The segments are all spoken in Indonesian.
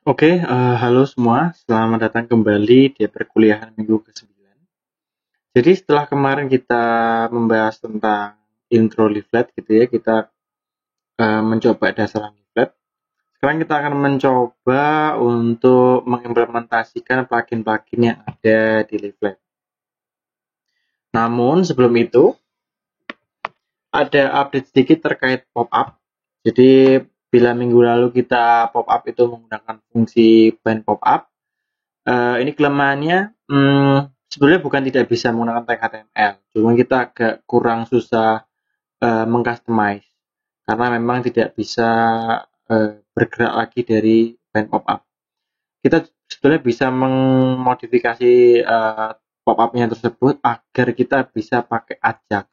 Halo semua, selamat datang kembali di perkuliahan minggu ke-9. Jadi setelah kemarin kita membahas tentang intro leaflet gitu ya, kita mencoba dasar leaflet. Sekarang kita akan mencoba untuk mengimplementasikan plugin-plugin yang ada di leaflet. Namun sebelum itu, ada update sedikit terkait pop-up. Jadi bila minggu lalu kita pop-up itu menggunakan fungsi bind pop-up, ini kelemahannya sebenarnya bukan tidak bisa menggunakan tag HTML, cuma kita agak kurang susah mengcustomize karena memang tidak bisa bergerak lagi dari bind pop-up. Kita sebenarnya bisa memodifikasi pop-up-nya tersebut agar kita bisa pakai Ajax.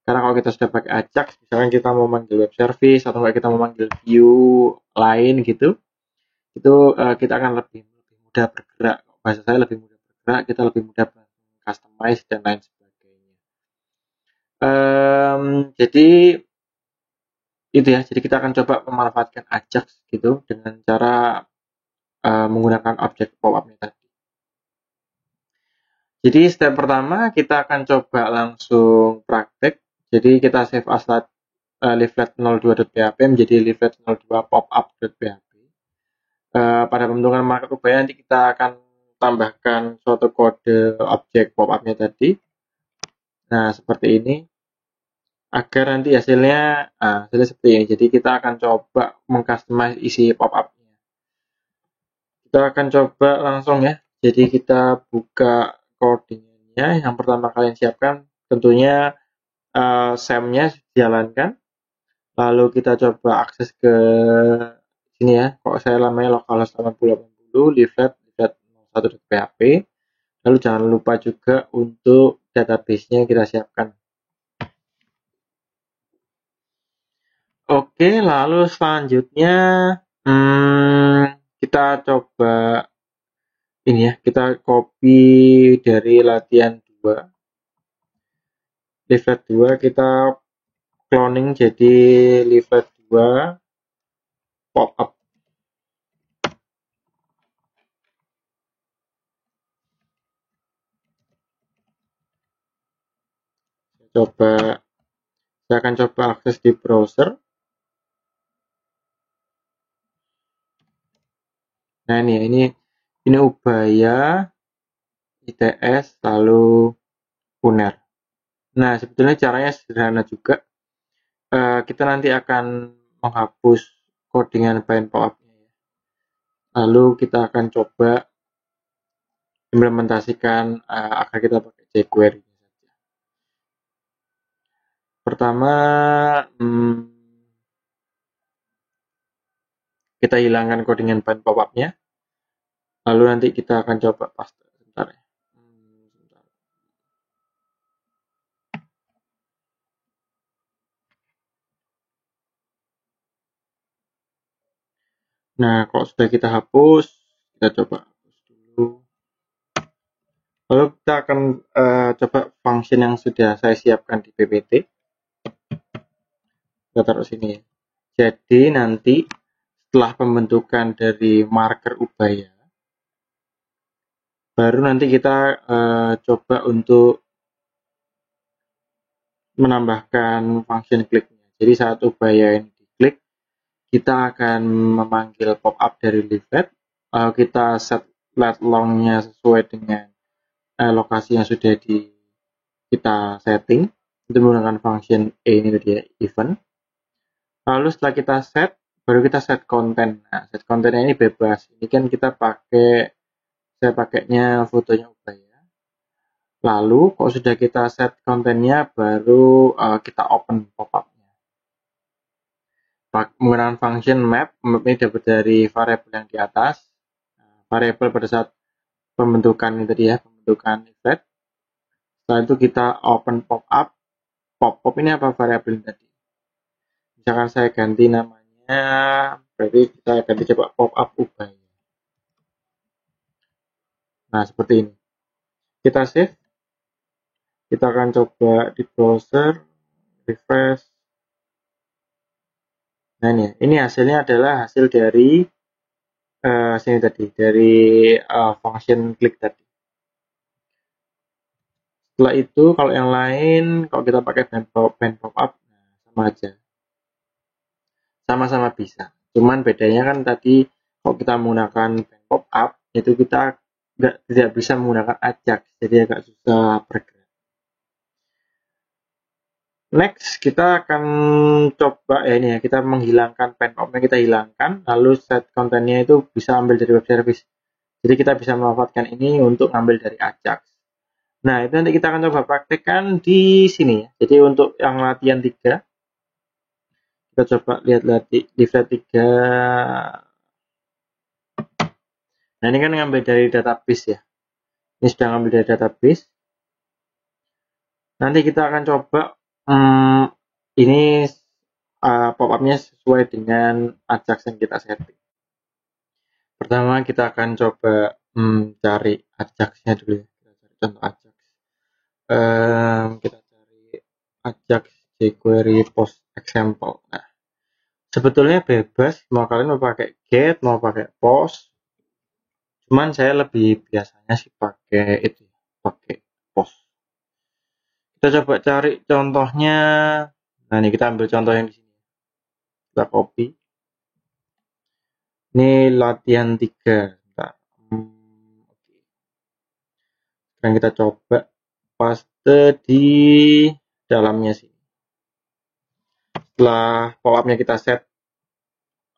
Karena kalau kita sudah pakai Ajax, misalkan kita mau manggil web service atau kita mau manggil view lain gitu, itu kita akan lebih mudah bergerak. Bahasa saya lebih mudah bergerak, kita lebih mudah customize dan lain sebagainya. Jadi itu ya, jadi kita akan coba memanfaatkan Ajax gitu dengan cara menggunakan objek pop-up-nya tadi. Jadi step pertama kita akan coba langsung praktek. Jadi kita save as leaflet 02.php menjadi leaflet 02 popup.php. Pada pembentukan markup ubaya nanti kita akan tambahkan suatu kode objek pop-up-nya tadi. Nah, seperti ini. Agar nanti hasilnya seperti ini. Jadi kita akan coba mengcustomize isi pop-up-nya. Kita akan coba langsung ya. Jadi kita buka coding-nya. Yang pertama kalian siapkan tentunya SAM-nya dijalankan. Lalu kita coba akses ke sini ya. Kok saya namanya localhost 8080 leaflet 01.php. Lalu jangan lupa juga untuk database-nya kita siapkan. Oke, lalu selanjutnya kita coba ini ya, kita copy dari latihan 2. Leaflet 2 kita cloning jadi leaflet 2 pop-up. Saya akan coba akses di browser. Nah ini Ubaya, ITS, lalu UNER. Nah sebetulnya caranya sederhana juga. Kita nanti akan menghapus codingan bind pop-up-nya. Lalu kita akan coba implementasikan agar kita pakai jQuery. Pertama, kita hilangkan codingan bind pop-up-nya. Lalu nanti kita akan coba paste. Sebentar ya. Nah, kalau sudah kita hapus, kita coba hapus dulu. Lalu kita akan coba function yang sudah saya siapkan di PPT. Kita taruh sini ya. Jadi nanti setelah pembentukan dari marker ubaya, baru nanti kita coba untuk menambahkan function kliknya. Jadi saat ubaya ini diklik, kita akan memanggil pop-up dari leaflet. Kita set let long-nya sesuai dengan lokasi yang sudah kita setting. Itu menggunakan function ini tadi ya, event. Lalu setelah kita set, baru kita set konten. Nah, set kontennya ini bebas. Ini kan saya pakainya fotonya ubaya. Lalu kalau sudah kita set kontennya, baru kita open pop-up-nya. Menggunakan function map ini dapat dari variabel yang di atas. Variabel pada saat pembentukan ini tadi ya, pembentukan leaflet. Setelah itu kita open pop-up. Pop-up ini apa variabel tadi? Misalkan saya ganti namanya, berarti kita ganti coba pop-up ubaya. Nah, seperti ini. Kita save. Kita akan coba di browser, refresh. Nah ini hasilnya adalah hasil dari sini tadi dari function klik tadi. Setelah itu kalau yang lain, kalau kita pakai band pop up, nah, sama aja, sama-sama bisa. Cuman bedanya kan tadi kalau kita menggunakan band pop up itu kita tidak bisa menggunakan Ajax, jadi agak susah bergerak. Next, kita akan coba ini ya, kita menghilangkan pen pop yang kita hilangkan, lalu set kontennya itu bisa ambil dari web service. Jadi kita bisa memanfaatkan ini untuk ngambil dari Ajax. Nah, itu nanti kita akan coba praktekkan di sini ya. Jadi untuk yang latihan 3, kita coba lihat leaflet 3. Nah, ini kan ngambil dari database ya. Ini sudah ngambil dari database. Nanti kita akan coba ini pop-up-nya sesuai dengan Ajax yang kita setting. Pertama kita akan coba cari Ajax-nya dulu ya. Kita cari contoh Ajax. Kita cari Ajax jQuery post example. Nah, sebetulnya bebas mau kalian mau pakai get, mau pakai post. Cuman saya lebih biasanya sih pakai itu, pakai post. Kita coba cari contohnya. Nah, ini kita ambil contoh yang di sini. Kita copy. Ini latihan 3. Sekarang kita coba paste di dalamnya sini. Setelah pop-up-nya kita set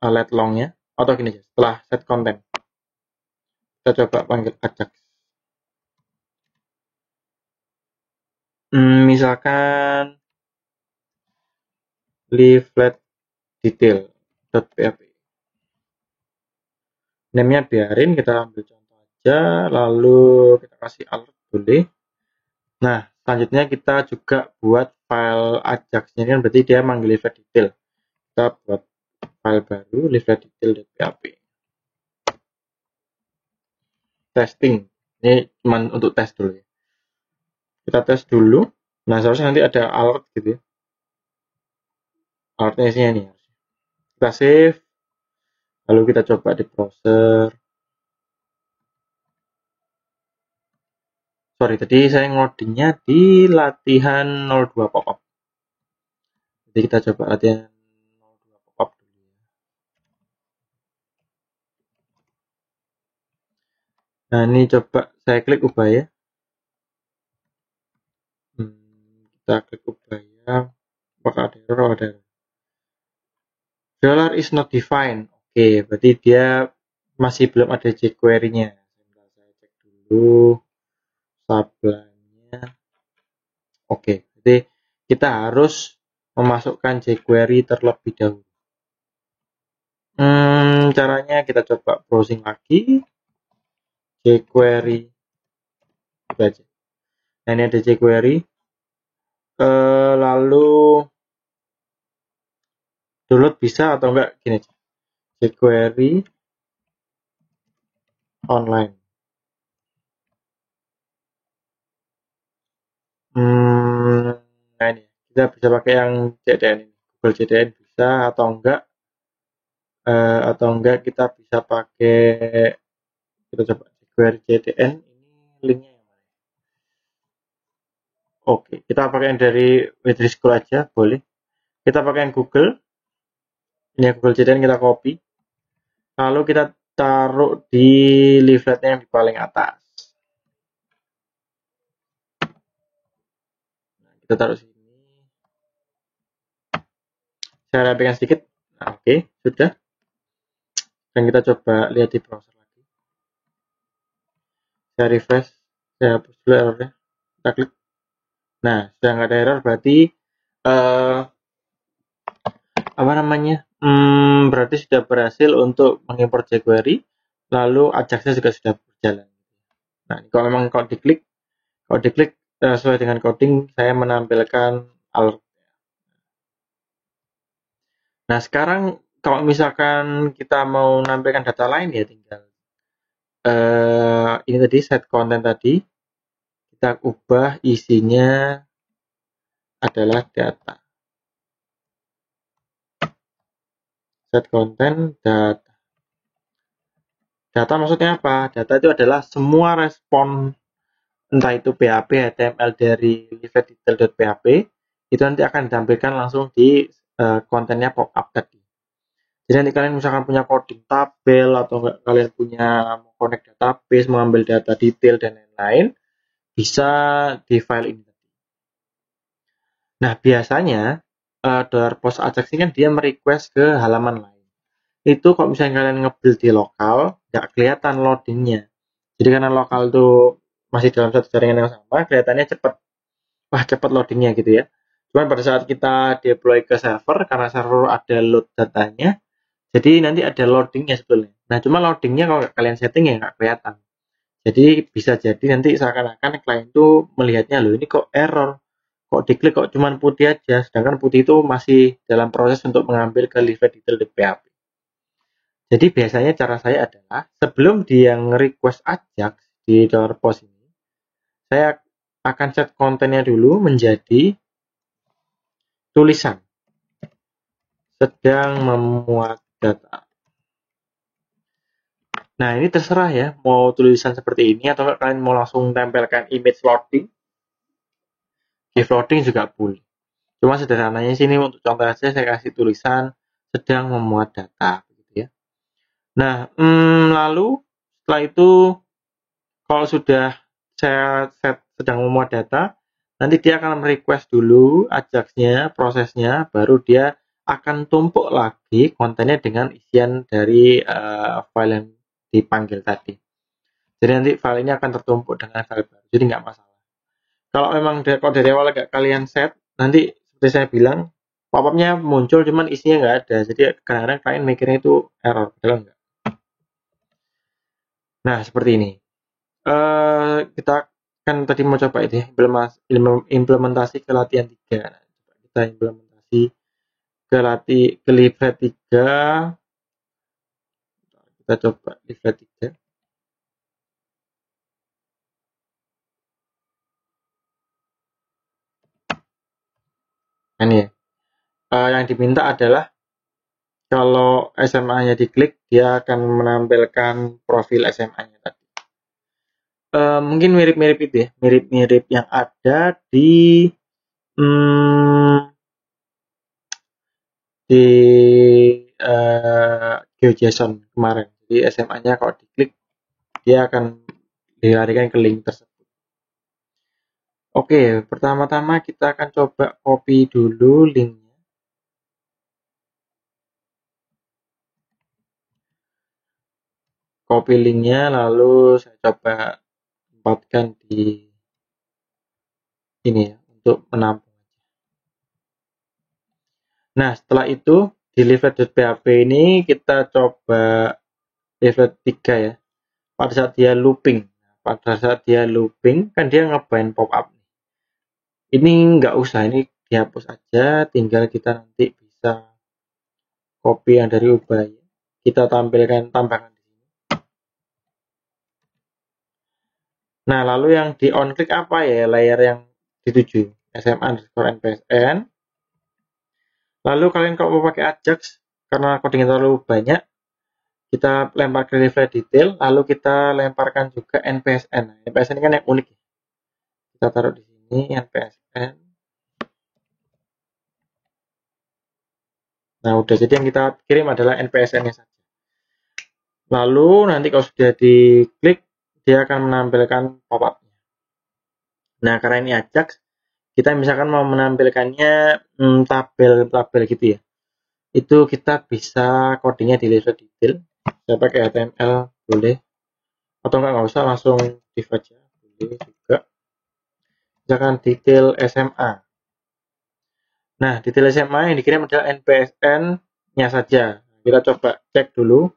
let long-nya, atau gini aja, setelah set konten, kita coba panggil Ajax. Misalkan leaflet detail.php. Name-nya biarin, kita ambil contoh aja, lalu kita kasih alert boleh. Nah, selanjutnya kita juga buat file Ajax-nya, kan berarti dia manggil leaflet detail. Kita buat file baru, leaflet detail.php. Testing, ini cuma untuk tes dulu ya. Kita tes dulu. Nah, seharusnya nanti ada alert gitu ya. Alertnya isinya nih. Kita save. Lalu kita coba di browser. Sorry, tadi saya ngodingnya di latihan 02 pop-up. Jadi kita coba latihan 02 pop-up dulu ya. Nah, ini coba saya klik ubah ya. Kita klik ubah ya. Apakah ada error? Ada error. Dollar is not defined. Oke, berarti dia masih belum ada jQuery-nya. Saya cek dulu sablonnya. Oke, jadi kita harus memasukkan jQuery terlebih dahulu. Caranya kita coba browsing lagi jQuery. Baca. Nah, ini ada jQuery. Lalu download bisa atau enggak gini aja. jQuery online. Nah, ini kita bisa pakai yang CDN ini. Google CDN bisa atau enggak kita bisa pakai, kita coba jQuery CDN. Ini linknya yang mana? Oke, kita pakai yang dari Witry School aja boleh. Kita pakai yang Google. Ini Google CDN, kita copy. Lalu kita taruh di leafletnya yang di paling atas. Nah, kita taruh sini. Saya rapikan sedikit. Nah, oke, sudah. Dan kita coba lihat di browser lagi. Saya refresh. Saya hapus dulu errornya. Kita klik. Nah, sudah nggak ada error, berarti berarti sudah berhasil untuk mengimport jQuery, lalu Ajax-nya juga sudah berjalan. Nah, kalau diklik sesuai dengan coding, saya menampilkan alert. Nah, sekarang kalau misalkan kita mau menampilkan data lain ya tinggal ini tadi set konten tadi, kita ubah isinya adalah data. Set konten data. Data maksudnya apa? Data itu adalah semua respon, entah itu PHP, HTML dari leaflet.detail.php, itu nanti akan ditampilkan langsung di kontennya pop-up tadi. Jadi nanti kalian misalkan punya coding tabel atau enggak kalian punya connect database, mengambil data detail dan lain-lain, bisa di file ini. Nah, biasanya $post Ajax ini kan dia merequest ke halaman lain. Itu kalau misalnya kalian nge-build di lokal, nggak kelihatan loadingnya. Jadi karena lokal tuh masih dalam satu jaringan yang sama, kelihatannya cepat. Wah, cepat loadingnya gitu ya. Cuman pada saat kita deploy ke server, karena server ada load datanya, jadi nanti ada loadingnya sebetulnya. Nah, cuma loadingnya kalau kalian setting ya nggak kelihatan. Jadi bisa jadi nanti seakan-akan klien tuh melihatnya, loh ini kok error. Kok diklik kok cuma putih aja, sedangkan putih itu masih dalam proses untuk mengambil ke leaflet detail di PHP. Jadi biasanya cara saya adalah sebelum dia nge-request Ajax di post ini, saya akan set kontennya dulu menjadi tulisan sedang memuat data. Nah, ini terserah ya, mau tulisan seperti ini atau kalian mau langsung tempelkan image loading. Give loading juga boleh. Cuma sederhananya sini untuk contoh aja saya kasih tulisan sedang memuat data gitu ya. Nah, lalu setelah itu kalau sudah saya set sedang memuat data, nanti dia akan request dulu Ajax-nya, prosesnya, baru dia akan tumpuk lagi kontennya dengan isian dari file yang dipanggil tadi. Jadi nanti file ini akan tertumpuk dengan file baru, jadi nggak masalah. Kalau memang kalau dari awal agak kalian set, nanti seperti saya bilang, pop-up-nya muncul cuman isinya nggak ada, jadi kadang-kadang kalian mikirnya itu error, padahal enggak. Nah, seperti ini. Kita kan tadi mau coba itu ya, implementasi ke latihan 3. Kita implementasi ke leaflet 3. Kita coba leaflet 3. Ini ya. Yang diminta adalah kalau SMA-nya diklik, dia akan menampilkan profil SMA-nya tadi. Mungkin mirip-mirip itu ya, mirip-mirip yang ada di GeoJSON kemarin. Jadi SMA-nya kalau diklik, dia akan dilarikan ke link tersebut. Oke, pertama-tama kita akan coba copy dulu linknya. Copy linknya, lalu saya coba tempatkan di ini ya, untuk menampung. Nah, setelah itu di leaflet.php ini kita coba leaflet 3 ya. Pada saat dia looping, kan dia ngebind pop-up. Ini nggak usah, ini dihapus aja, tinggal kita nanti bisa copy yang dari ubay. Kita tambahkan di sini. Nah, lalu yang di on click apa ya layer yang dituju? SMA_NPSN. Lalu kalian kalau mau pakai Ajax, karena codingnya terlalu banyak, kita lempar ke leaflet detail, lalu kita lemparkan juga NPSN. NPSN ini kan yang unik. Kita taruh di sini NPSN. Nah, udah, jadi yang kita kirim adalah NPSN-nya saja. Lalu nanti kalau sudah diklik, dia akan menampilkan pop-up-nya. Nah, karena ini Ajax, kita misalkan mau menampilkannya tabel-tabel gitu ya. Itu kita bisa codingnya di leaflet detail. Saya pakai HTML boleh, atau nggak usah, langsung div aja boleh juga. Misalkan detail SMA. Nah, detail SMA yang dikirim adalah NPSN-nya saja. Kita coba cek dulu.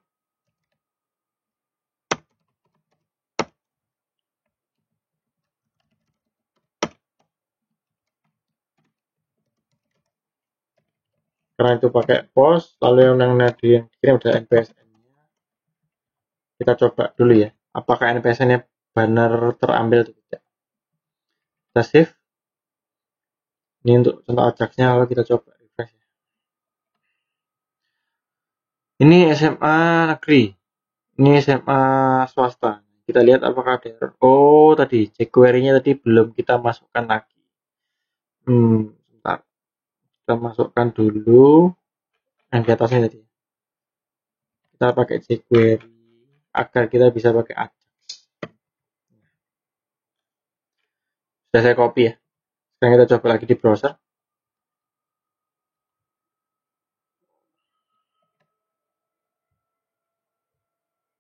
Karena itu pakai post, lalu yang dikirim adalah NPSN-nya. Kita coba dulu ya, apakah NPSN-nya benar terambil atau tidak. Kita save. Ini untuk contoh Ajax-nya, lalu kita coba refresh ya. Ini SMA negeri. Ini SMA swasta. Kita lihat apakah ada error. Oh, tadi jQuery-nya tadi belum kita masukkan lagi. Sebentar. Kita masukkan dulu yang di atasnya tadi. Kita pakai jQuery agar kita bisa pakai Ajax. Sudah saya copy ya. Sekarang kita coba lagi di browser.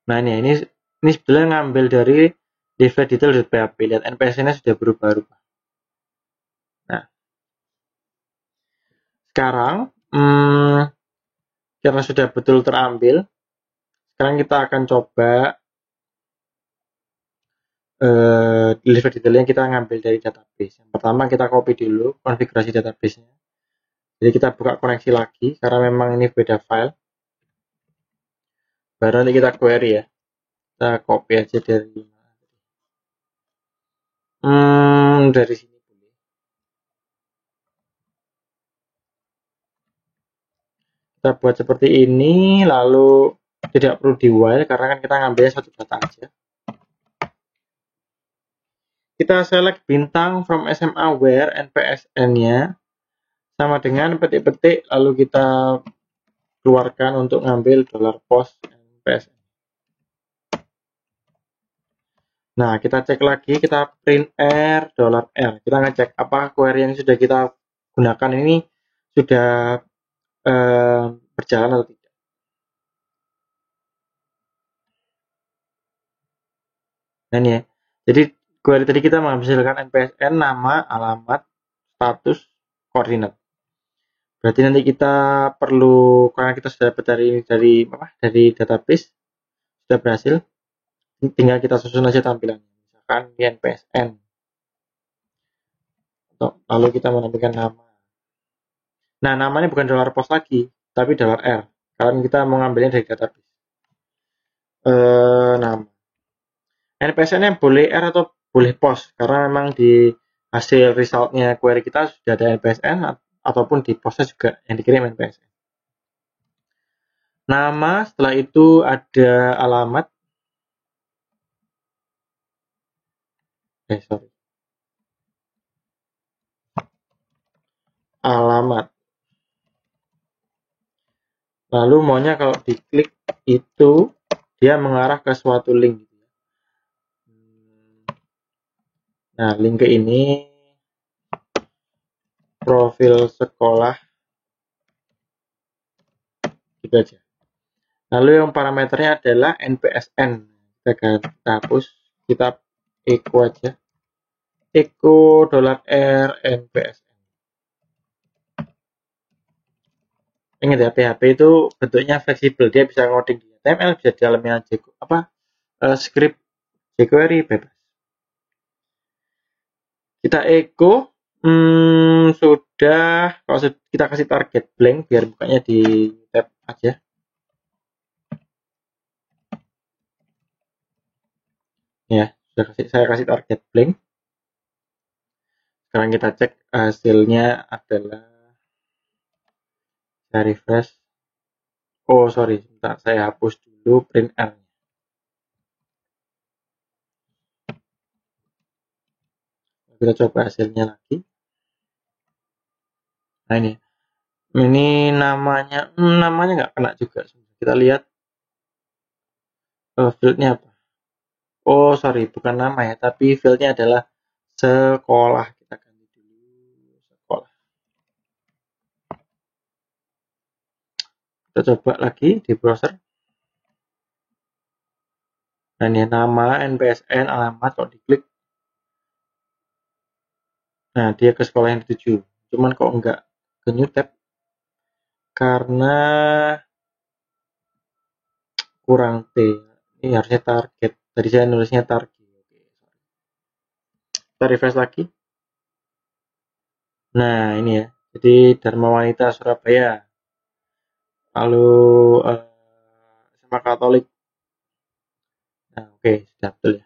Nah ini sebetulnya ngambil dari leaflet_detail.php. Lihat NPS-nya sudah berubah-ubah. Nah, sekarang karena sudah betul terambil, sekarang kita akan coba leaflet detailnya kita ngambil dari database. Yang pertama kita copy dulu konfigurasi database-nya. Jadi kita buka koneksi lagi karena memang ini beda file. Baru nanti kita query ya. Kita copy aja dari sini. Kita buat seperti ini, lalu tidak perlu di while karena kan kita ngambilnya satu data aja. Kita select bintang from SMA where NPSN-nya sama dengan petik-petik, lalu kita keluarkan untuk ngambil $post NPSN. Nah, kita cek lagi, kita print R, $R. Kita ngecek apa query yang sudah kita gunakan ini sudah berjalan atau tidak. Nah, ini ya. Jadi query tadi kita menghasilkan NPSN, nama, alamat, status, koordinat. Berarti nanti kita perlu, karena kita sudah dapat dari database sudah berhasil, tinggal kita susun aja tampilannya. Misalkan di NPSN. Lalu kita menampilkan nama. Nah, namanya bukan $post lagi, tapi $R. Karena kita mau ngambilnya dari database. Nama. NPSN-nya boleh R atau boleh post, karena memang di hasil resultnya query kita sudah ada NPSN, ataupun di postnya juga yang dikirim NPSN. Nama, setelah itu ada alamat. Alamat. Lalu maunya kalau diklik itu dia mengarah ke suatu link. Nah, link ke ini profil sekolah gitu aja. Lalu yang parameternya adalah NPSN. Kita hapus, kita echo aja. Echo $R NPSN. Ingat ya, PHP itu bentuknya fleksibel, dia bisa ngoding di HTML, bisa di dalamnya script jQuery bebas. Kita echo, sudah, kalau kita kasih target blank biar bukanya di tab aja. Ya, saya kasih target blank. Sekarang kita cek hasilnya adalah, saya refresh. Oh sorry, sebentar, saya hapus dulu print R. Kita coba hasilnya lagi. Nah ini namanya nggak kena juga. Kita lihat fieldnya apa. Oh sorry, bukan nama ya, tapi fieldnya adalah sekolah. Kita ganti dulu sekolah. Kita coba lagi di browser. Nah ini nama, NPSN, alamat, kalau diklik, nah dia ke sekolah yang dituju. Cuman kok enggak ke new tab karena kurang T. Ini harusnya target. Tadi saya nulisnya target. Kita refresh lagi. Nah ini ya. Jadi Dharma Wanita Surabaya. Lalu SMA Katolik. Nah oke, sudah betul ya.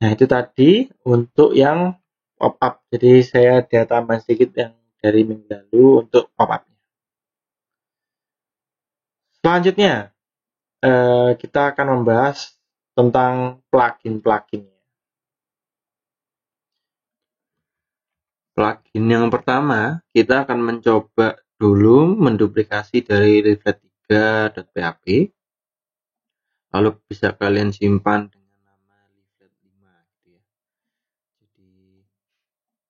Nah itu tadi untuk yang pop up. Jadi saya ada tambahan sedikit yang dari minggu lalu untuk pop up. Selanjutnya kita akan membahas tentang plugin-pluginnya. Plugin yang pertama, kita akan mencoba dulu menduplikasi dari leaflet3.php, lalu bisa kalian simpan dengan nama leaflet5 gitu ya.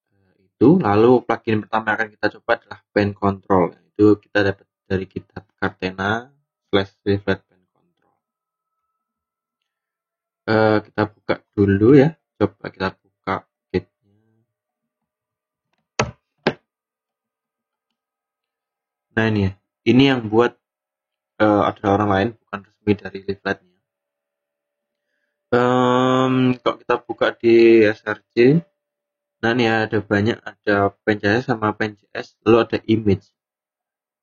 Jadi itu, lalu plugin pertama yang akan kita coba adalah pen control. Itu kita dapat dari GitHub Kartena/leaflet pen control. Kita buka dulu ya, coba kita buka gitnya. Nah ini ya, ini yang buat adalah orang lain, bukan resmi dari leafletnya. Kalau kita buka di src, nah ini ada banyak, ada pen.js sama pen.js, lalu ada image.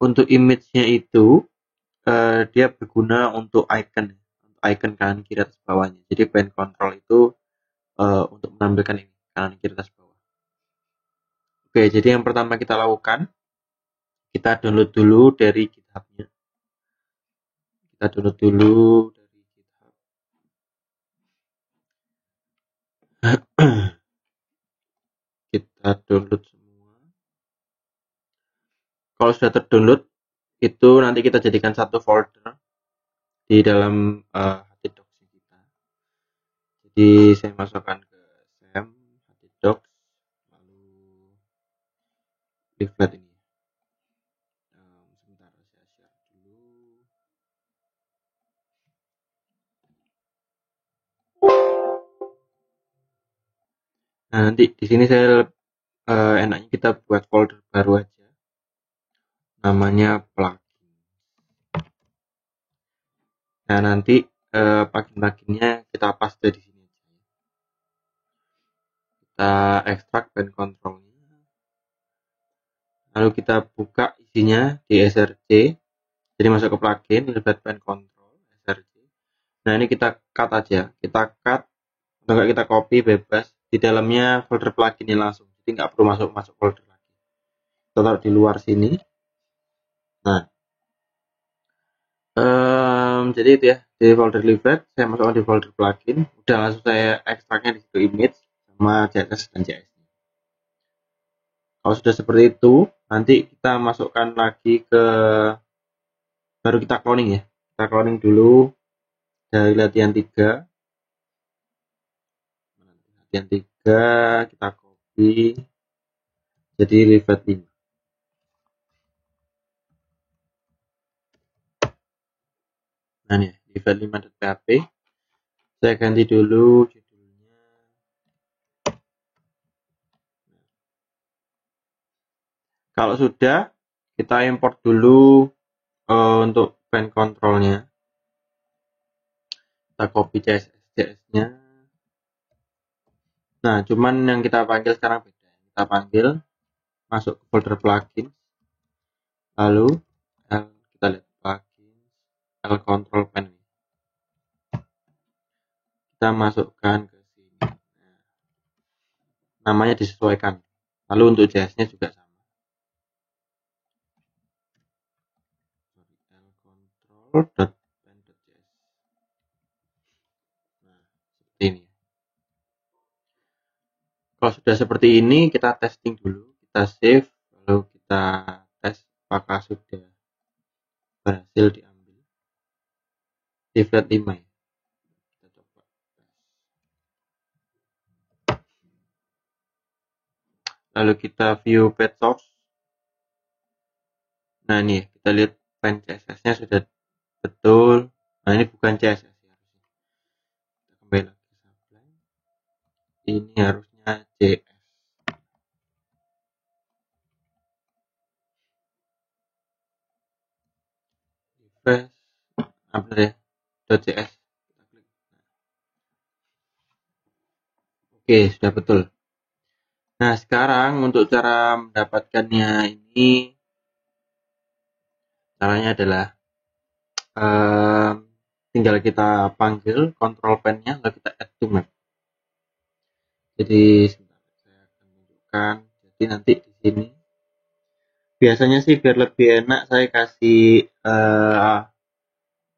Untuk image-nya itu dia berguna untuk icon kanan kiri atas bawahnya. Jadi pen control itu untuk menampilkan ini kanan kiri atas bawah. Oke, jadi yang pertama kita lakukan, kita download dulu dari GitHub-nya. Kita download dulu dari GitHub. Kita download semua. Kalau sudah terdownload, itu nanti kita jadikan satu folder di dalam htdocs kita. Jadi saya masukkan ke sem htdocs, lalu leaflet ini. Sebentar, saya share dulu. Nah, nanti di sini saya enaknya kita buat folder baru aja, namanya plugin. Nah, nanti plugin-pluginnya kita paste di sini aja. Kita ekstrak pen controlnya, lalu kita buka isinya di src. Jadi masuk ke plugin, leaflet pen control, src. Nah, ini kita cut aja, kita cut atau enggak kita copy bebas di dalamnya folder pluginnya langsung. Jadi nggak perlu masuk folder lagi. Kita taruh di luar sini. Nah, jadi itu ya, di folder leaflet saya masukkan di folder plugin. Udah langsung saya ekstraknya di situ image sama CSS dan JS. Kalau sudah seperti itu, nanti kita masukkan lagi ke, baru kita cloning ya. Kita cloning dulu dari latihan 3. Latihan 3 kita copy jadi leaflet 5. Nah nih, leaflet 5.php. Saya ganti dulu judulnya. Kalau sudah, kita import dulu untuk pen controlnya. Kita copy CSS-nya. Nah, cuman yang kita panggil sekarang beda. Kita panggil, masuk ke folder plugin, lalu kita lihat plugin, control pen. Kita masukkan ke sini. Namanya disesuaikan. Lalu untuk JS-nya juga sama. Control.pen.js. Nah, seperti ini. Kalau sudah seperti ini, kita testing dulu. Kita save, lalu kita tes apakah sudah berhasil diambil. Leaflet 5 ya. Kita coba. Lalu kita view page source. Nah ini kita lihat pen CSS-nya sudah betul. Nah ini bukan CSS ya. Kita kembali lagi ke Sublime. Ini harusnya JS. Refresh. Nah, benar ya. .js. Kita klik. Oke, sudah betul. Nah sekarang untuk cara mendapatkannya ini, caranya adalah tinggal kita panggil control pen-nya, lalu kita add to map. Jadi sebentar, saya akan tunjukkan. Jadi nanti di sini biasanya sih biar lebih enak saya kasih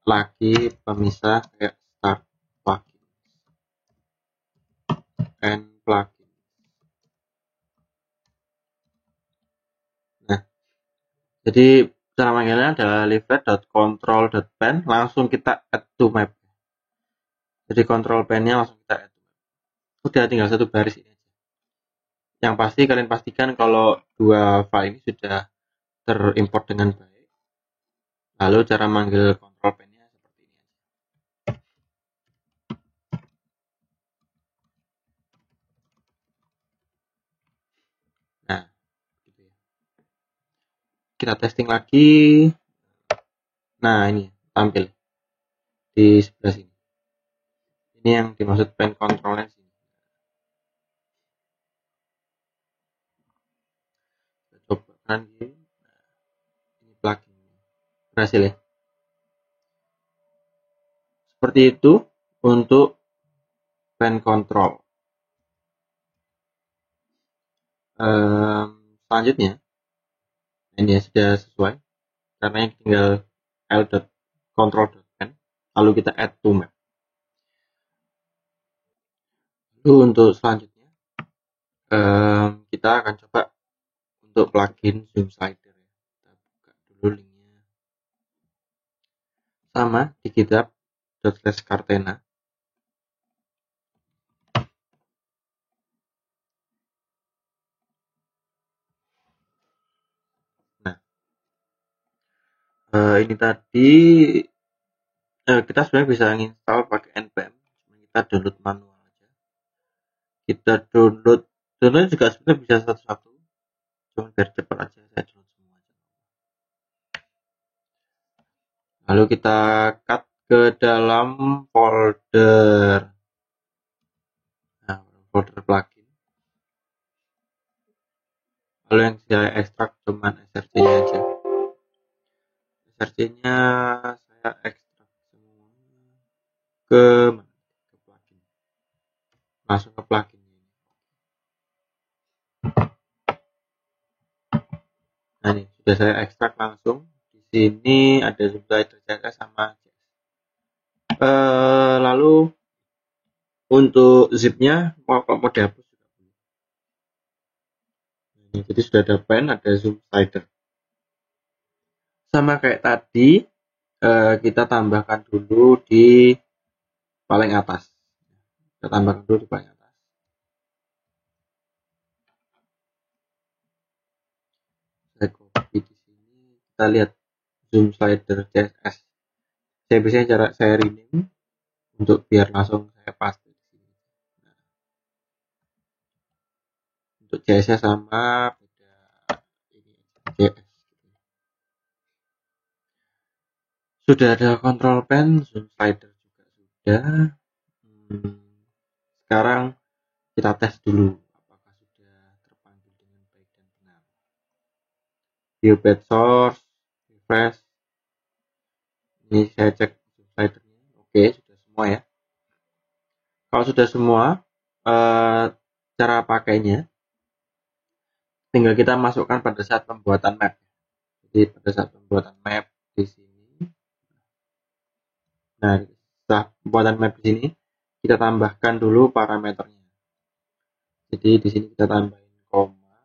lagi pemisah kayak start plugin and plugin. Nah, jadi cara manggilnya adalah leaflet.control.pen, langsung kita add to map. Jadi control pen-nya langsung kita add to map. Udah tinggal satu baris ini aja. Yang pasti kalian pastikan kalau dua file ini sudah terimport dengan baik. Lalu cara manggil control pen-nya seperti ini aja. Nah, gitu ya. Kita testing lagi. Nah, ini tampil di sebelah sini. Ini yang dimaksud pen controlnya sini. Kita coba lagi. Ini plugin. Berhasil ya. Seperti itu untuk pen control. Selanjutnya, ini sudah sesuai karena yang tinggal l.control.pen, lalu kita add to map. Lalu untuk selanjutnya, kita akan coba untuk plugin zoom slider. Kita buka dulu linknya. Sama di github.com/Kartena. Nah, ini tadi kita sebenarnya bisa install pakai npm, kita download manual aja. Kita download juga sebenarnya bisa satu-satu, cuma biar cepat aja saya download semua aja. Lalu kita cut ke dalam folder, folder plugin. Lalu yang saya ekstrak cuman src-nya aja. Src-nya saya ekstrak semua ke plugin, langsung ke plugin. Nah, ini sudah saya ekstrak langsung. Di sini ada zoom slider CSS sama JS. Lalu untuk zipnya mau dihapus juga. Ini, jadi sudah ada pen, ada zoom slider. Sama kayak tadi, kita tambahkan dulu di paling atas. Kita tambahkan dulu di paling atas. Saya copy di sini. Kita lihat zoom slider CSS. Saya biasanya cara saya rename untuk biar langsung saya paste di sini. Nah, untuk CSS sama beda ini JS. Sudah ada control pen, zoom slider juga sudah. Sekarang kita tes dulu apakah sudah terpanggil dengan baik dan benar. View page source, refresh. Ini saya cek zoom slidernya. Oke, sudah semua ya. Kalau sudah semua, cara pakainya tinggal kita masukkan pada saat pembuatan map. Jadi pada saat pembuatan map di sini. Nah, setelah pembuatan map di sini, kita tambahkan dulu parameternya. Jadi di sini kita tambahin koma,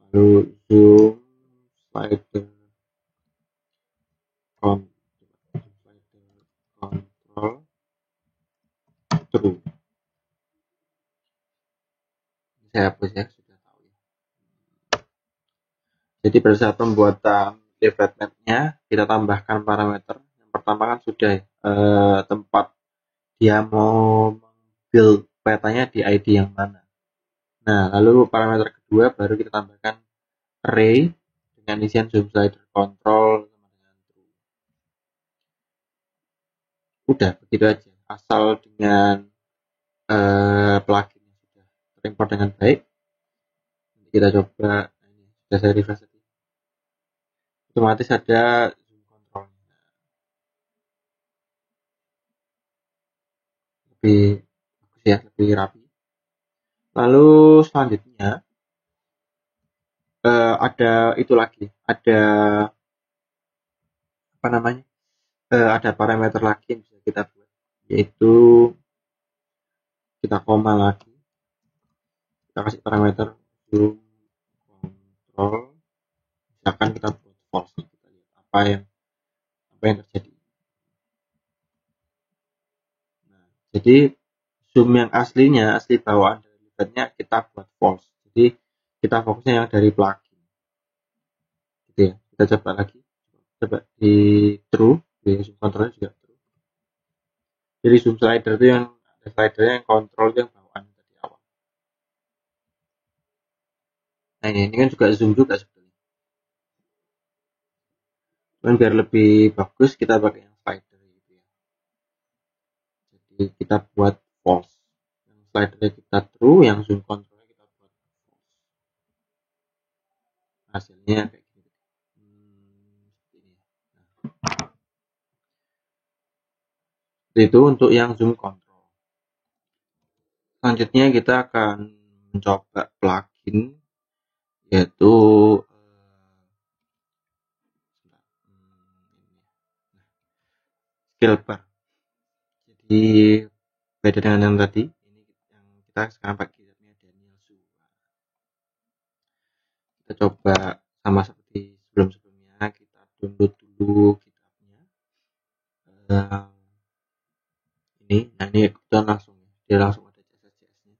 lalu zoom slider control true. Saya hapus ya, sudah tahu ya. Jadi pada saat pembuatan leaflet map-nya kita tambahkan parameter. Yang pertama kan sudah tempat dia mau build petanya di ID yang mana. Nah, lalu parameter kedua baru kita tambahkan array dengan isian zoom slider control sama dengan true. Udah begitu aja. Asal dengan plugin sudah terimport dengan baik. Nanti kita coba. Ini sudah saya refresh tadi. Otomatis ada zoom controlnya. Lebih bagus ya, lebih rapi. Lalu selanjutnya ada itu lagi, ada ada parameter lagi yang bisa kita buat, yaitu kita koma lagi, kita kasih parameter zoom control, misalkan kita buat false, kita lihat apa yang terjadi. Nah, jadi zoom yang asli bawaan dari leafletnya kita buat false, jadi kita fokusnya yang dari plugin gitu ya. Kita coba lagi, coba di true, di zoom controlnya juga true. Jadi zoom slider itu yang ada slidernya yang kontrol yang bawaan tadi awal. Nah ini kan juga zoom juga sebetulnya, cuman biar lebih bagus kita pakai yang slider gitu ya. Jadi kita buat false, yang slidernya kita true, yang zoom controlnya kita buat false. Hasilnya kayak gini. Nah, itu untuk yang zoom control. Selanjutnya kita akan mencoba plugin, yaitu skill bar. Jadi beda dengan yang tadi, ini yang kita sekarang pakai Daniel Su. Kita coba sama seperti sebelumnya, kita download dulu GitHub-nya. Ini kita langsung dia langsung ada CSS-nya,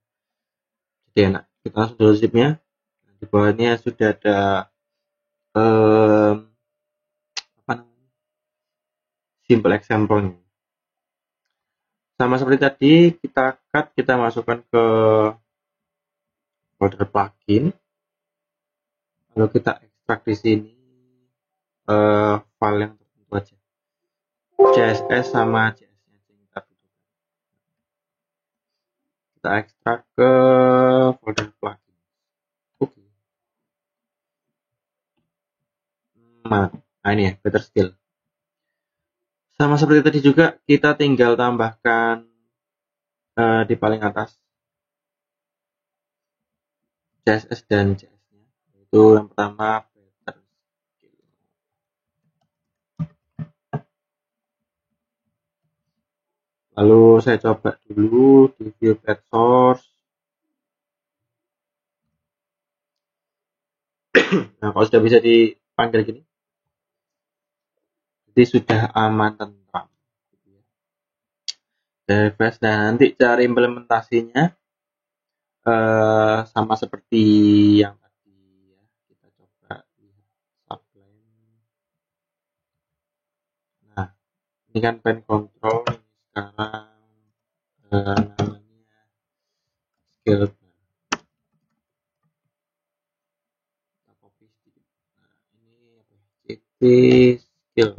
jadi enak. Kita langsung download zip-nya. Di bawahnya sudah ada simple example-nya. Sama seperti tadi, kita cut, kita masukkan ke folder plugin, lalu kita ekstrak di sini file yang tertentu aja, CSS sama JS-nya yang kita butuhkan. Kita ekstrak ke folder plugin. Oke. Nah ini ya, better skill. Sama seperti tadi juga, kita tinggal tambahkan di paling atas CSS dan JS-nya. Itu yang pertama better skill. Lalu saya coba dulu di view page source. Nah, kalau sudah bisa dipanggil gini, jadi sudah aman tentram. Refresh, dan nanti cara implementasinya sama seperti yang tadi ya. Kita coba lihat sublime. Nah, ini kan pen control, ini sekarang namanya skill bar. Kita copy sedikit. Nah, ini apa ya? CT skill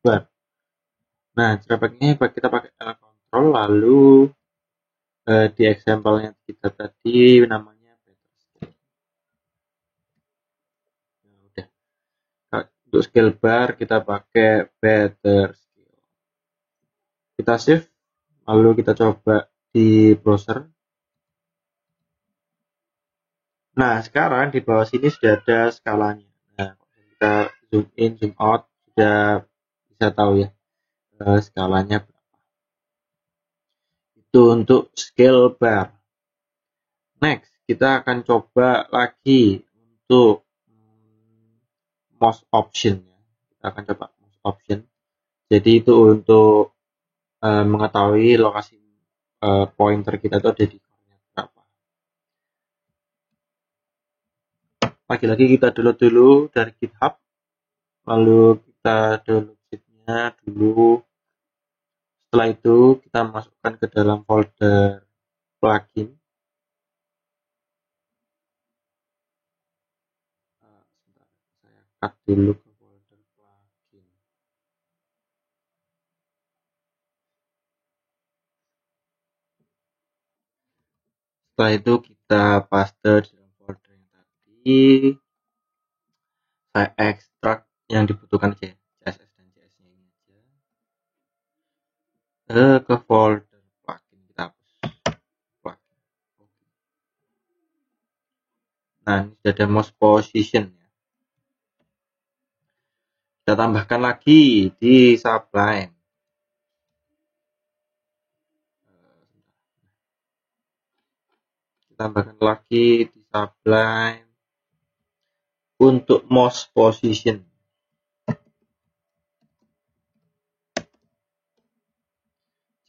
bar. Nah, cara pakainya kita pakai control, lalu di example-nya kita tadi namanya better skill. Nah, udah. Untuk skill bar kita pakai better skill. Kita save, lalu kita coba di browser. Nah, sekarang di bawah sini sudah ada skalanya. Nah, kita zoom in, zoom out, sudah bisa tahu ya skalanya berapa. Itu untuk skill bar. Next, kita akan coba lagi untuk mouse option. Kita akan coba mouse option. Jadi itu untuk mengetahui lokasi pointer kita itu ada di corner berapa. Lagi-lagi kita download dulu dari GitHub, lalu kita download zip-nya dulu. Setelah itu kita masukkan ke dalam folder plugin. Sebentar, saya cut dulu ke folder plugin. Setelah itu kita paste di dalam folder yang tadi. Saya ekstrak yang dibutuhkan CSS dan JS-nya ini aja ke folder plugin. Kita hapus plugin. Nah, ini sudah ada mouse position ya. Kita tambahkan lagi di Sublime. Tambahkan lagi di Sublime untuk mouse position.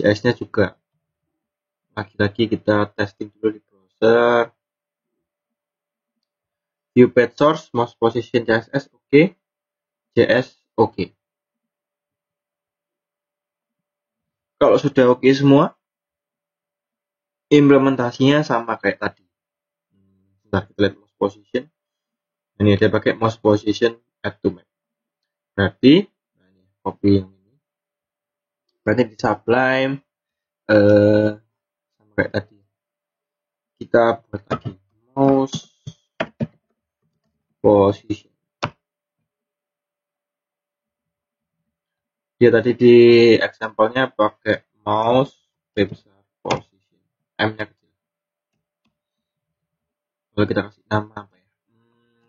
JS-nya juga lagi-lagi kita testing dulu di browser. View page source, mouse position CSS oke, JS oke. Kalau sudah oke semua, implementasinya sama kayak tadi. Kita lihat mouse position. Ini dia pakai mouse position add to map. Berarti copy yang ini. Berarti di Sublime sama kayak tadi. Kita buat lagi mouse position. Dia tadi di example-nya pakai mouse besar position, M-nya kecil. Lalu kita kasih nama apa ya?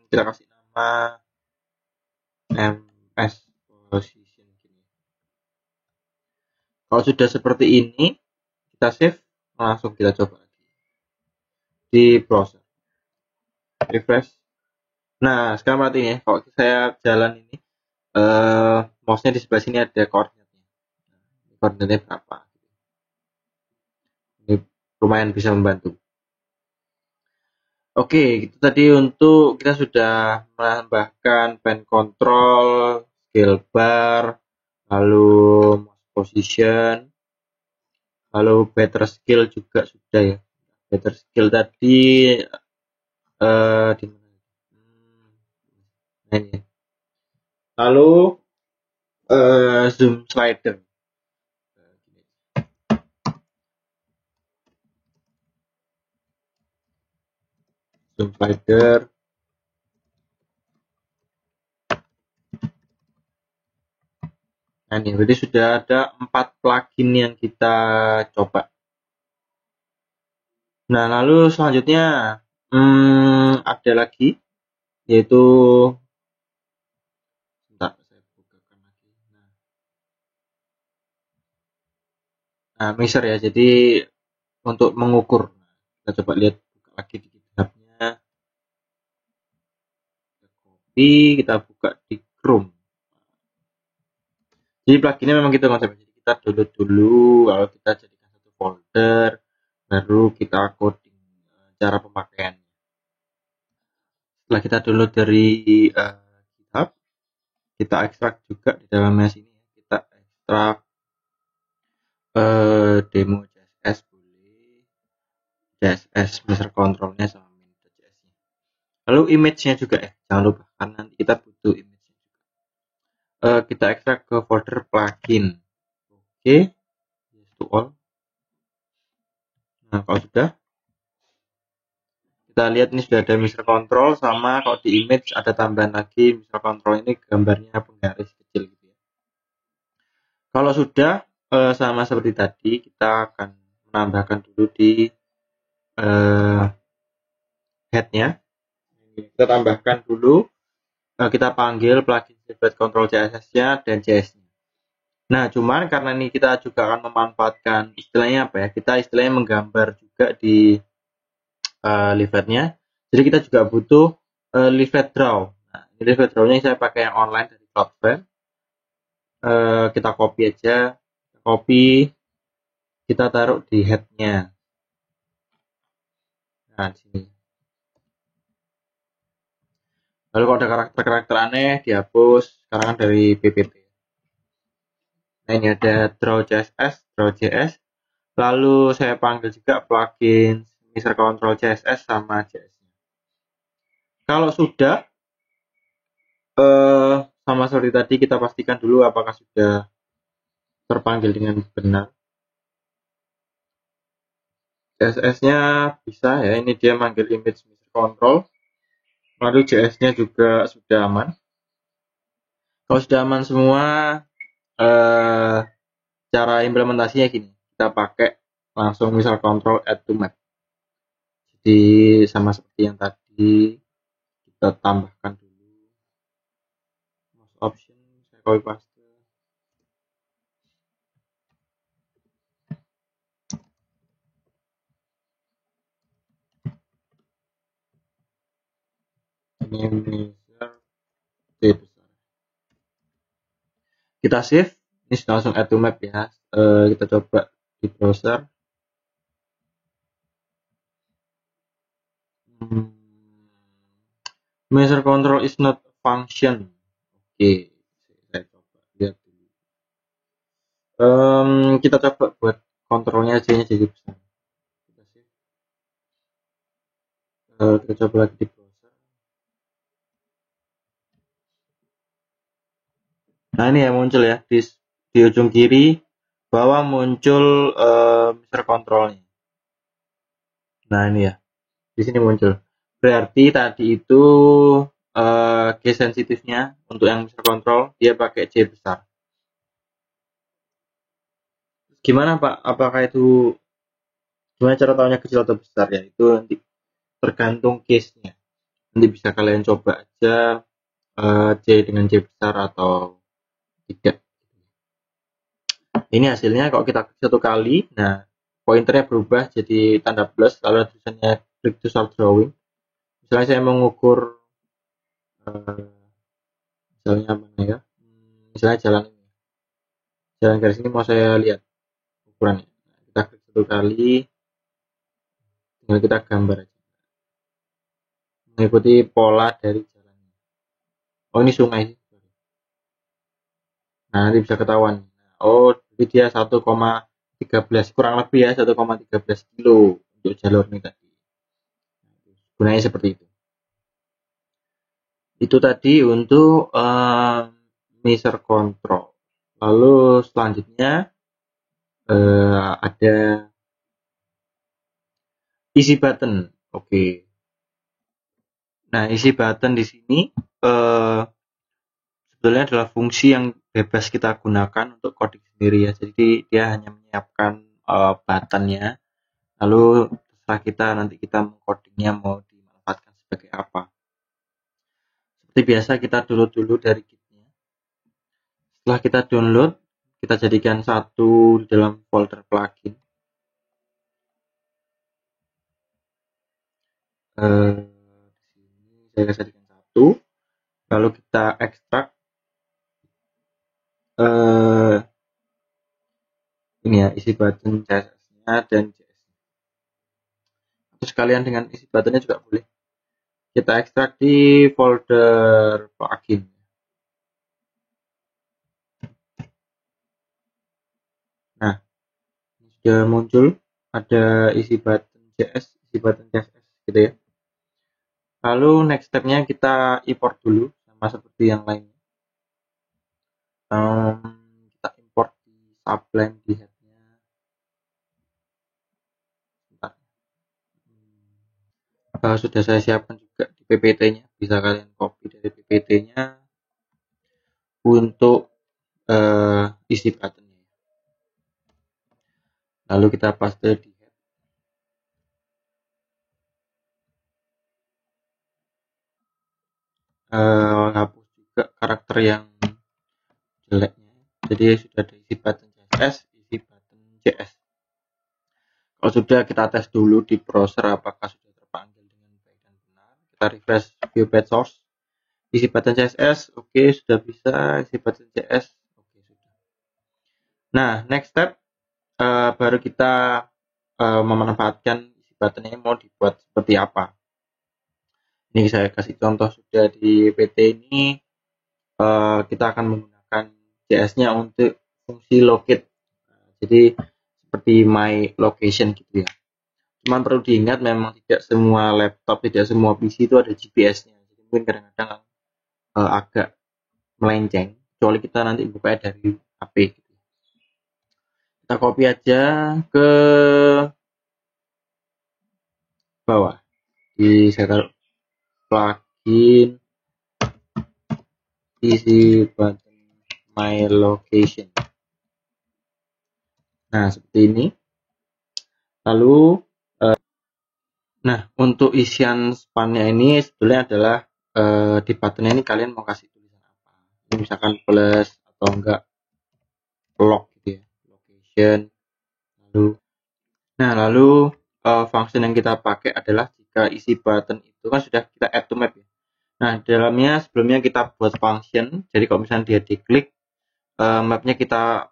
Kita kasih nama MS position gini. Kalau sudah seperti ini, kita save, langsung kita coba lagi di browser, refresh. Nah, sekarang perhatiin ya, kalau saya jalan ini, mouse-nya di sebelah sini ada koordinatnya. Koordinatnya berapa? Ini lumayan bisa membantu. Oke, itu tadi untuk kita sudah menambahkan pen control, scale bar, lalu mouse position, lalu better skill juga sudah ya. Better skill tadi di mana? Nah, ini. Lalu zoom slider. Zoom slider. Nah, ini berarti sudah ada 4 plugin yang kita coba. Nah, lalu selanjutnya ada lagi, yaitu sebentar, saya bukakan lagi. Nah, mixer ya, jadi untuk mengukur. Kita coba lihat, buka lagi di GitHub-nya. Kita copy, kita buka di Chrome. Jadi pluginnya memang gitu konsepnya. Jadi kita download dulu, lalu kita jadikan satu folder, baru kita coding cara pemakaiannya. Setelah kita download dari GitHub, kita ekstrak juga di dalamnya sini. Kita ekstrak demo CSS boleh, CSS user controlnya sama min.js-nya. Lalu image-nya juga jangan lupa, karena nanti kita butuh image-nya juga. Kita ekstrak ke folder plugin. Oke, yes to all. Nah, kalau sudah, kita lihat ini sudah ada mixer control, sama kalau di image ada tambahan lagi mixer control, ini gambarnya penggaris kecil gitu ya. Kalau sudah sama seperti tadi, kita akan menambahkan dulu di head-nya. Kita tambahkan dulu, kita panggil plugin Silhouette Control CSS-nya dan JS-nya. Nah, cuman karena ini kita juga akan memanfaatkan istilahnya apa ya? Kita istilahnya menggambar juga di leafletnya. Jadi kita juga butuh leaflet draw. Nah, ini leaflet draw-nya saya pakai yang online dari Cloudflare. Kita copy aja, kita taruh di head-nya. Nah, di sini. Lalu kalau ada karakter-karakter aneh dihapus, sekarang kan dari PPT. Nah, ini ada draw CSS, draw JS. Lalu saya panggil juga plugin mixer control CSS sama JS-nya. Kalau sudah sama seperti tadi, kita pastikan dulu apakah sudah terpanggil dengan benar. CSS-nya bisa ya, ini dia manggil image mixer control. Lalu JS-nya juga sudah aman. Kalau sudah aman semua, cara implementasinya gini, kita pakai langsung misal control add to map. Jadi sama seperti yang tadi, kita tambahkan dulu mouse options, copy paste. Ini user C besar. Kita save. Ini sudah langsung add to map ya. Kita coba di browser. Measure control is not a function. Oke, saya coba lihat dulu. Kita coba buat kontrolnya aja jadi besar. Kita save. Kita coba lagi di browser. Nah ini ya muncul ya di ujung kiri bawah muncul measure controlnya. Nah ini ya di sini muncul. Berarti tadi itu case sensitifnya untuk yang measure control dia pakai C besar. Gimana Pak? Apakah itu gimana cara tahunya kecil atau besar ya? Itu nanti tergantung case-nya. Nanti bisa kalian coba aja C dengan C besar atau tidak. Ini hasilnya kalau kita klik satu kali, nah pointernya berubah jadi tanda plus, lalu tulisannya click to start drawing. Misalnya saya mengukur misalnya mana ya? Misalnya jalan ini. Jalan garis ini mau saya lihat ukurannya. Nah, kita klik satu kali, tinggal kita gambar aja. Mengikuti pola dari jalannya. Oh ini sungai sih. Nah nanti bisa ketahuan. Oh jadi dia 1,13 kurang lebih ya 1,13 kilo untuk jalur ini tadi. Gunanya seperti itu. Itu tadi untuk measure control. Lalu selanjutnya ada isi button. Oke. Nah isi button di sini sebetulnya adalah fungsi yang bebas kita gunakan untuk coding sendiri ya. Jadi dia hanya menyiapkan buttonnya. Lalu terserah kita nanti kita mengcodingnya mau dimanfaatkan sebagai apa. Seperti biasa kita download dulu dari kitnya. Setelah kita download, kita jadikan satu di dalam folder plugin. Di sini saya jadikan satu. Lalu kita ekstrak ini ya isi button CSS-nya dan JS-nya. Terus sekalian dengan isi buttonnya juga boleh. Kita ekstrak di folder plugin. Nah, ini sudah muncul ada isi button JS, isi button CSS gitu ya. Lalu next step-nya kita import dulu sama seperti yang lainnya. Kita import di Sublime di head-nya. Sudah saya siapkan juga di PPT-nya, bisa kalian copy dari PPT-nya untuk isi button-nya. Lalu kita paste di head. Hapus juga karakter yang jeleknya. Jadi sudah ada isi button CSS, isi button JS. Kalau sudah, kita tes dulu di browser apakah sudah terpanggil dengan baik dan benar. Kita refresh view page source. Isi button CSS, oke, sudah bisa. Isi button JS, oke, sudah. Nah, next step baru kita memanfaatkan isi button ini mau dibuat seperti apa. Ini saya kasih contoh sudah di PT ini. Kita akan menggunakan JS-nya untuk fungsi locate. Jadi seperti my location gitu ya. Cuman perlu diingat memang tidak semua laptop, tidak semua PC itu ada GPS-nya. Jadi mungkin kadang-kadang agak melenceng. Kecuali kita nanti buka dari HP gitu. Kita copy aja ke bawah. Di saya taruh plugin isi button my location. Nah seperti ini. Lalu nah untuk isian spannya ini sebetulnya adalah di buttonnya ini kalian mau kasih tulisan apa. Ini misalkan plus atau enggak lock gitu ya, location. Lalu function yang kita pakai adalah jika isi button itu kan sudah kita add to map ya. Nah, dalamnya sebelumnya kita buat function. Jadi kalau misalnya dia diklik, mapnya kita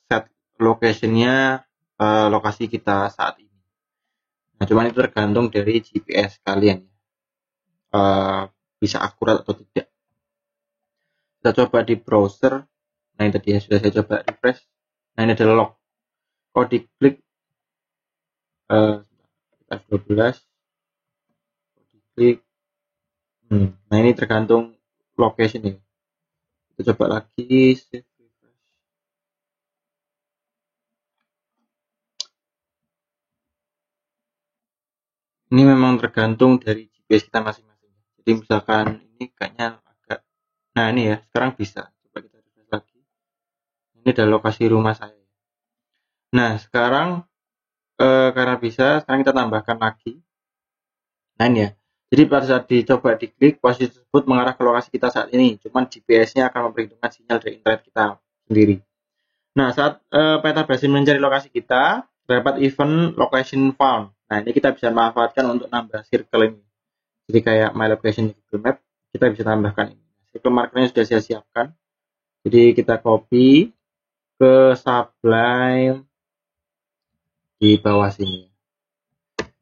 set locationnya lokasi kita saat ini. Nah, cuman itu tergantung dari GPS kalian, bisa akurat atau tidak. Kita coba di browser. Nah, ini tadi ya, sudah saya coba refresh. Nah, ini adalah log. Kalau diklik F12, kalau diklik, nah ini tergantung location ya. Kita coba lagi save refresh. Ini memang tergantung dari GPS kita masing-masing. Jadi misalkan ini kayaknya agak, nah ini ya, sekarang bisa. Coba kita refresh lagi. Ini adalah lokasi rumah saya. Nah sekarang karena bisa, sekarang kita tambahkan lagi. Nah ini ya. Jadi pada saat dicoba diklik, posisi tersebut mengarah ke lokasi kita saat ini. Cuman GPS-nya akan memperhitungkan sinyal dari internet kita sendiri. Nah saat peta berhasil mencari lokasi kita, terdapat event location found. Nah ini kita bisa manfaatkan untuk nambah circle ini. Jadi kayak my location di Google Map, kita bisa tambahkan ini. Circle markernya sudah saya siapkan. Jadi kita copy ke Sublime di bawah sini.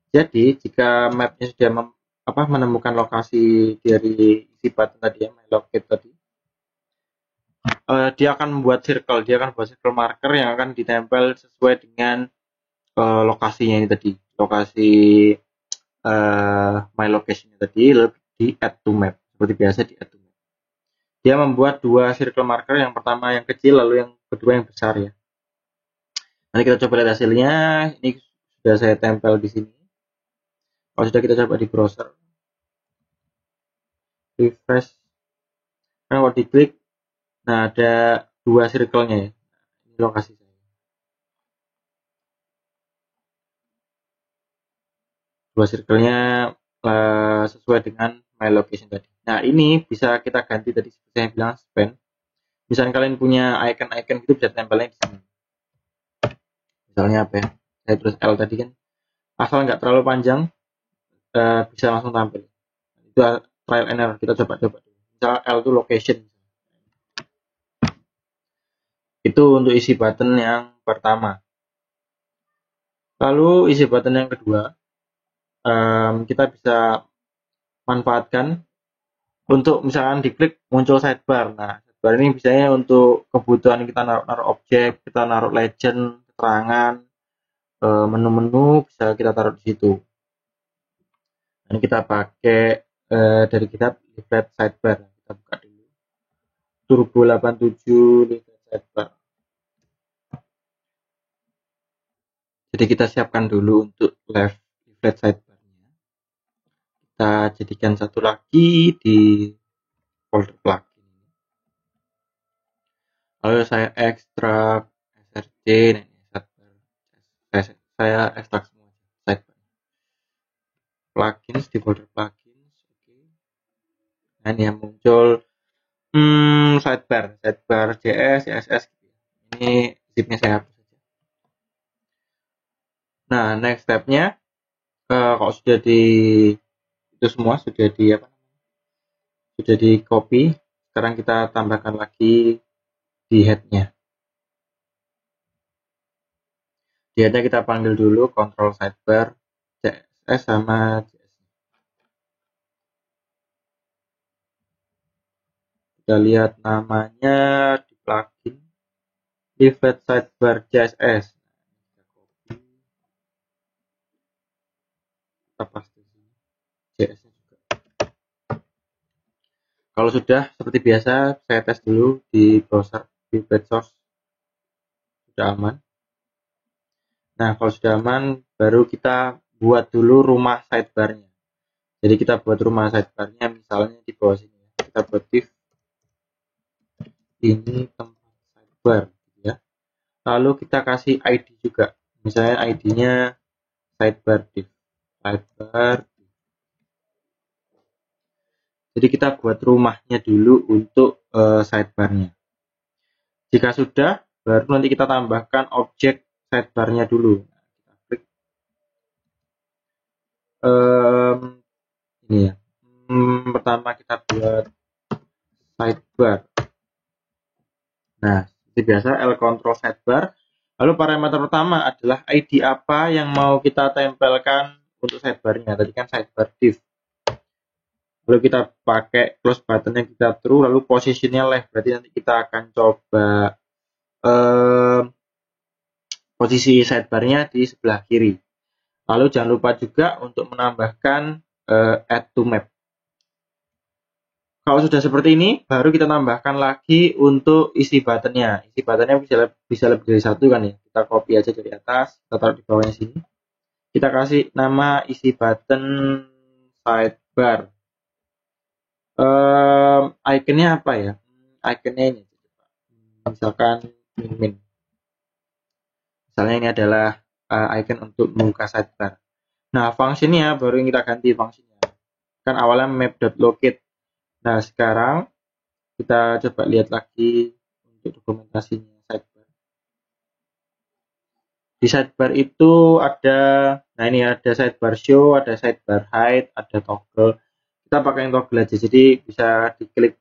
Jadi jika mapnya sudah menemukan lokasi dari isi button tadi ya, my locate tadi, dia akan membuat circle, circle marker yang akan ditempel sesuai dengan lokasinya ini tadi, lokasi my location tadi, lalu di add to map seperti biasa di add to map. Dia membuat dua circle marker, yang pertama yang kecil, lalu yang kedua yang besar ya. Nanti kita coba lihat hasilnya. Ini sudah saya tempel di sini. Kalau sudah, kita coba di browser, refresh. Nah, kalau diklik, nah ada dua circle-nya ya. Ini lokasi saya. Dua circle-nya sesuai dengan my location tadi. Nah, ini bisa kita ganti tadi seperti saya bilang span. Misalnya kalian punya icon-icon itu, bisa tempelnya di sini. Misalnya apa ya? Saya tulis L tadi kan. Asal nggak terlalu panjang, bisa langsung tampil. Itu trial and error, kita coba-coba. Misalnya L itu location. Itu untuk isi button yang pertama. Lalu isi button yang kedua, kita bisa manfaatkan untuk misalkan diklik muncul sidebar. Nah, sidebar ini biasanya untuk kebutuhan kita naruh objek, kita naruh legend, keterangan, menu-menu bisa kita taruh di situ. Dan kita pakai dari kitab leaflet sidebar. Kita buka dulu. Turbo 87 leaflet sidebar. Jadi kita siapkan dulu untuk leaflet sidebar-nya. Kita jadikan satu lagi di folder plugin. Lalu saya ekstrak src, saya ekstrak semua sidebar. Plugins di folder plugins, oke. Nah ini yang muncul sidebar JS, CSS. Ini zipnya saya hapus saja. Nah next stepnya, kalau sudah itu semua sudah di copy, sekarang kita tambahkan lagi di headnya. Di headnya kita panggil dulu control sidebar CSS sama JS. Kita lihat namanya di plugin leaflet sidebar CSS. Kita paste JS juga. Kalau sudah seperti biasa, saya tes dulu di browser leaflet source. Sudah aman. Nah, kalau sudah aman, baru kita buat dulu rumah sidebarnya. Jadi kita buat rumah sidebarnya misalnya di bawah sini. Kita buat div ini tempat sidebar ya. Lalu kita kasih ID juga. Misalnya ID-nya sidebar div. Sidebar. Jadi kita buat rumahnya dulu untuk sidebarnya. Jika sudah, baru nanti kita tambahkan objek sidebarnya dulu. Kita klik ini ya. Pertama kita buat sidebar. Nah, seperti biasa L control sidebar. Lalu parameter pertama adalah ID apa yang mau kita tempelkan untuk sidebarnya. Tadi kan sidebar div. Lalu kita pakai close buttonnya kita true, lalu posisinya left. Berarti nanti kita akan coba posisi sidebarnya di sebelah kiri. Lalu jangan lupa juga untuk menambahkan add to map. Kalau sudah seperti ini, baru kita tambahkan lagi untuk isi buttonnya. Isi buttonnya bisa lebih dari satu kan ya. Kita copy aja dari atas, kita taruh di bawahnya sini. Kita kasih nama isi button sidebar. Iconnya apa ya? Iconnya ini. Misalkan min. Misalnya ini adalah icon untuk membuka sidebar. Nah, fungsinya baru yang kita ganti fungsinya. Kan awalnya map.locate. Nah, sekarang kita coba lihat lagi untuk dokumentasinya sidebar. Di sidebar itu ada, nah ini ada sidebar show, ada sidebar hide, ada toggle. Kita pakai yang toggle aja, jadi bisa diklik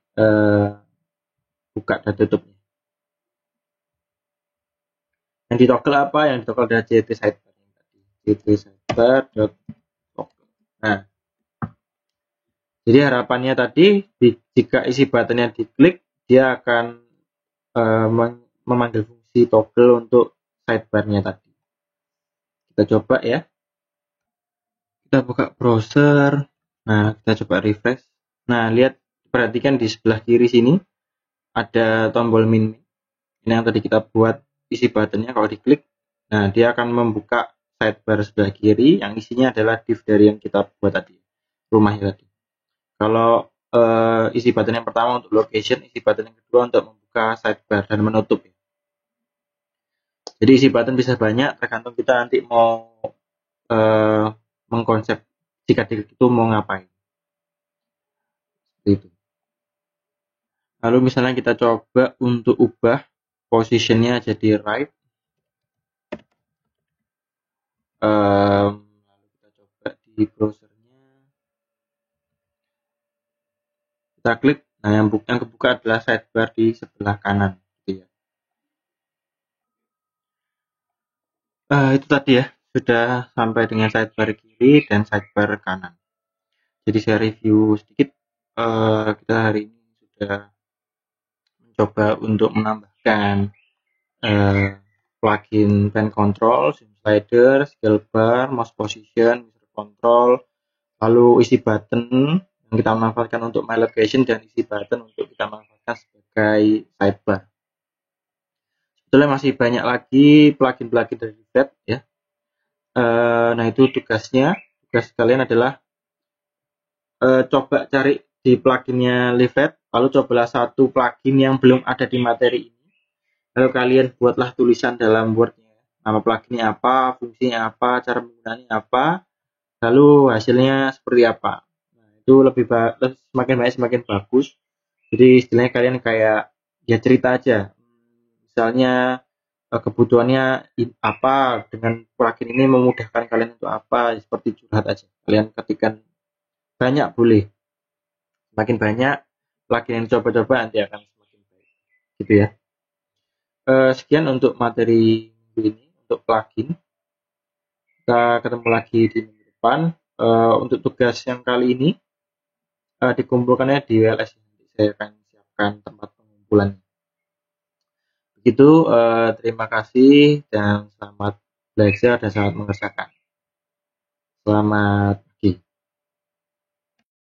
buka dan tutupnya. Yang di toggle apa? Yang di toggle ada JT sidebar tadi. JT sidebar.toggle. Nah, jadi harapannya tadi jika isi buttonnya diklik, dia akan memanggil fungsi toggle untuk sidebarnya tadi. Kita coba ya. Kita buka browser. Nah, kita coba refresh. Nah, lihat, perhatikan di sebelah kiri sini ada tombol min. Ini yang tadi kita buat isi buttonnya. Kalau diklik, nah dia akan membuka sidebar sebelah kiri yang isinya adalah div dari yang kita buat tadi, rumahnya tadi. Kalau isi button yang pertama untuk location, isi button yang kedua untuk membuka sidebar dan menutup. Jadi isi button bisa banyak, tergantung kita nanti mau mengkonsep jika itu mau ngapain. Itu. Lalu misalnya kita coba untuk ubah positionnya jadi right. Lalu kita coba di browsernya. Kita klik, nah yang kebuka adalah sidebar di sebelah kanan. Gitu ya. Itu tadi ya, sudah sampai dengan sidebar kiri dan sidebar kanan. Jadi saya review sedikit. Kita hari ini sudah mencoba untuk menambahkan plugin pen control, zoom slider, scale bar, mouse position, control, lalu isi button yang kita manfaatkan untuk my location dan isi button untuk kita manfaatkan sebagai sidebar. Sebetulnya masih banyak lagi plugin-plugin dari Leaflet ya. Nah itu tugasnya. Tugas kalian adalah coba cari di pluginnya Leaflet, lalu cobalah satu plugin yang belum ada di materi ini. Lalu kalian buatlah tulisan dalam Word-nya. Nama pluginnya apa, fungsinya apa, cara menggunakannya apa, lalu hasilnya seperti apa. Nah, itu semakin banyak semakin bagus. Jadi istilahnya kalian kayak ya cerita aja. Misalnya kebutuhannya apa, dengan plugin ini memudahkan kalian untuk apa, seperti curhat aja. Kalian ketikkan banyak boleh. Semakin banyak plugin yang coba-coba nanti akan semakin baik. Gitu ya. Sekian untuk materi ini untuk plugin. Kita ketemu lagi di minggu depan. Untuk tugas yang kali ini dikumpulkannya di WLS. Saya akan siapkan tempat pengumpulan. Begitu, terima kasih dan selamat belajar dan selamat mengerjakan. Selamat